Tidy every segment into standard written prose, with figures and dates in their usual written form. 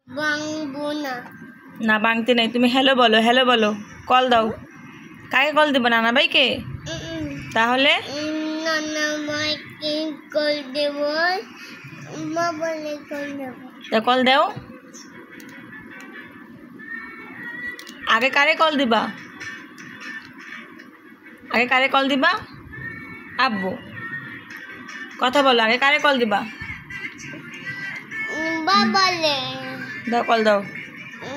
ভাঙবো না। না ভাঙতে নাই, তুমি হ্যালো বলো, হ্যালো বলো, কল দাও। কাকে কল দেবো, নানা ভাইকে? তাহলে নানা ভাইকে কল দেব, বাবাকে কল দেব। তা কল দাও। আগে কারে কল দিবা? আগে কারে কল দিবা? আব্বু, কথা বলো, আগে কারে কল দিবা? বাবালে। দাও কল দাও।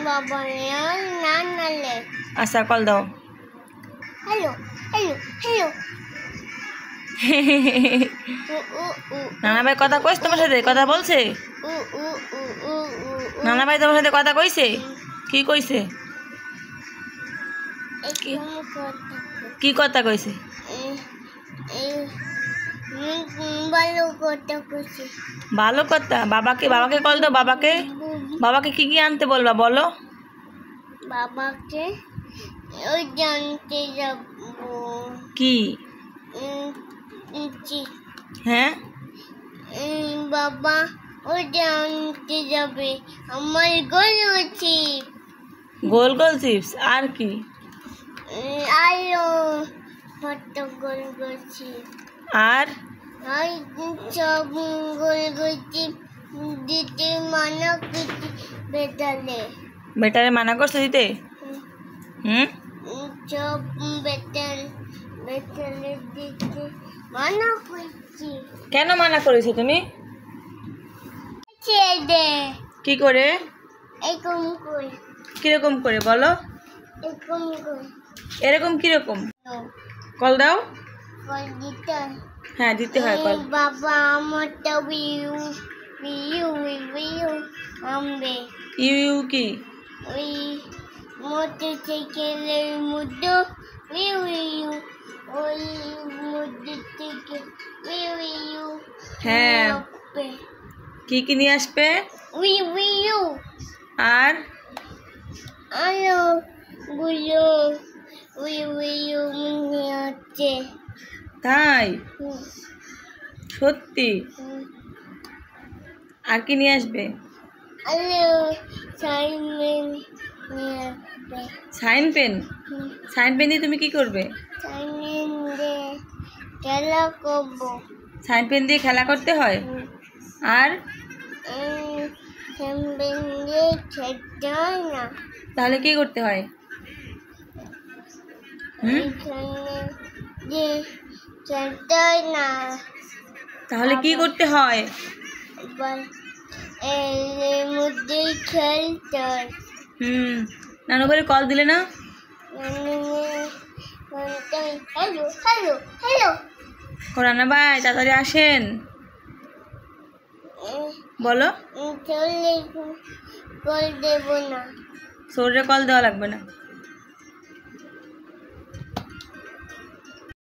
বাবালে আর নানালে। আচ্ছা কল দাও। Hello hello hello. নানা ভাই কথা কইছে তোমার সাথে? কথা বলছে? নানা ভাই তোমার সাথে কথা কইছে? কি কইছে? কি কথা কইছে? ভালো কথা কইছে। ভালো কথা। বাবাকে কল দাও। বাবাকে কি কি আনতে বলবা বলো? বাবাকে ওই জানতে যাব। কি? হ্যাঁ বাবা ওই জানতে যাবে আমার গোল চিপ। গোল গোল চিপস। আর কি? আলো কত গোল গোল চিপ। আর সব গোল গোল চিপ দিতে মানা করছি বেটারে মানা করছে দিতে? সব বেটালে দিতে মানা করছি। কেন মানা করেছো তুমি? কি করে? এরকম করে। কিরকম করে বলো? এরকম করে। এরকম কিরকম? কল দাও। কল দিতে? হ্যাঁ দিতে হয় কল। বাবা আমারটা ইউ ইউ ইউ আমবে। ইউ ইউ কি? ওই মোটরসাইকেলের মধ্যে ইউ ইউ, ওই মধ্যে থেকে ইউ ইউ। হ্যাঁ কি কি নিয়ে আসবে? You you. আর আলো গুলো ইউ ইউ নিয়ে আসছে। তাই? সত্যি? আর কি নিয়ে আসবে? আলো সাইন পেন নিয়ে আসবে। Sign pen? সাইন পেন দিয়ে তুমি কি করবে? সাইন পেন দিয়ে খেলা করবো। সাইন পেন দিয়ে খেলা করতে হয়? আর সাইন পেন দিয়ে খেলতে হয় না। তাহলে কি করতে হয়? দিয়ে খেলতে হয় না। তাহলে কি করতে হয়? এর মধ্যেই খেলতে হয়। নানু করে কল দিলে না? Hello hello hello. রানা ভাই তাড়াতাড়ি আসেন বলো। চলে কল দেব না। সৌরে কল দেওয়া লাগবে না।